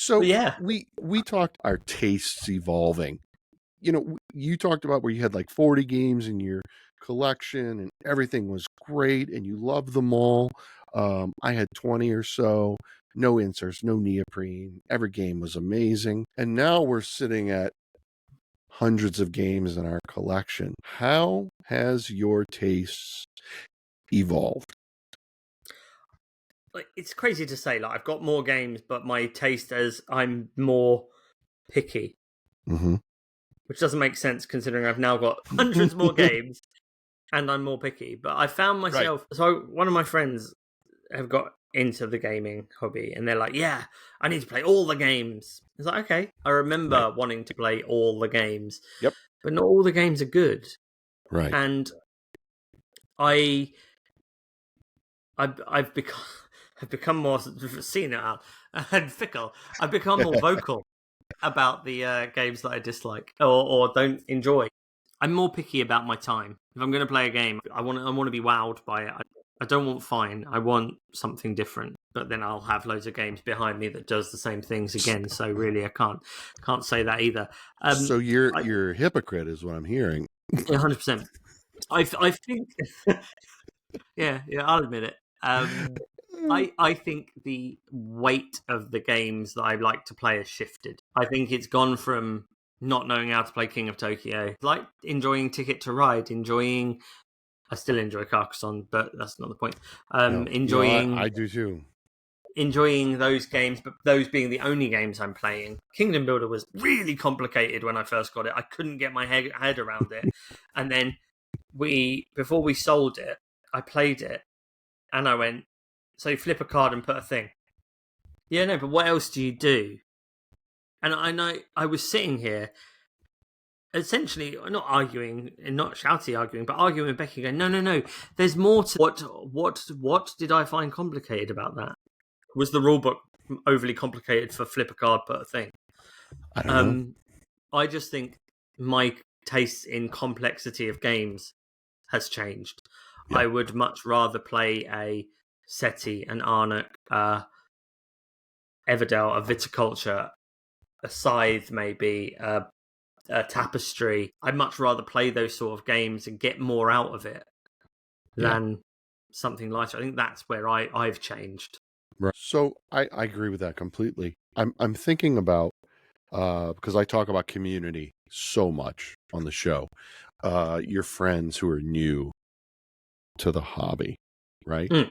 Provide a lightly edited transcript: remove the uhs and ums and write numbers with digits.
So But yeah, we talked our tastes evolving. You talked about where you had like 40 games in your collection and everything was great and you loved them all. I had 20 or so, no inserts, no neoprene. Every game was amazing. And now we're sitting at hundreds of games in our collection. How has your tastes evolved? like it's crazy to say. Like I've got more games, but my taste as I'm more picky, Mm-hmm. which doesn't make sense considering I've now got hundreds more games and I'm more picky. But I found Right. myself. So one of my friends have got into the gaming hobby, and they're like, "Yeah, I need to play all the games." It's like, okay, I Right. remember wanting to play all the games, Yep. but not all the games are good. Right. And I, I've become, I've become more senile and fickle. I've become more vocal about the games that I dislike or don't enjoy. I'm more picky about my time. If I'm going to play a game, I want to be wowed by it. I don't want fine. I want something different. But then I'll have loads of games behind me that does the same things again. So really, I can't say that either. So you're I, you're a hypocrite, is what I'm hearing. 100%. I think, yeah, I'll admit it. I think the weight of the games that I like to play has shifted. I think it's gone from not knowing how to play King of Tokyo, like enjoying Ticket to Ride, enjoying. I still enjoy Carcassonne, but that's not the point. No, Enjoying I do too. enjoying those games, but those being the only games I'm playing. Kingdom Builder was really complicated when I first got it. I couldn't get my head around it, and then before we sold it, I played it, and I went, so flip a card and put a thing. Yeah, no, but what else do you do? And I know I was sitting here, essentially not arguing and not shouty arguing, but arguing with Becky, going, no, there's more to what did I find complicated about that? Was the rule book overly complicated for flip a card, put a thing? I don't know. I just think my taste in complexity of games has changed. Yeah. I would much rather play a SETI, an Arnott, Everdell, a Viticulture, a Scythe, maybe a Tapestry. I'd much rather play those sort of games and get more out of it Yeah. than something lighter. I think that's where I've changed. Right. So I agree with that completely. I'm thinking about because I talk about community so much on the show. Your friends who are new to the hobby, right? Mm.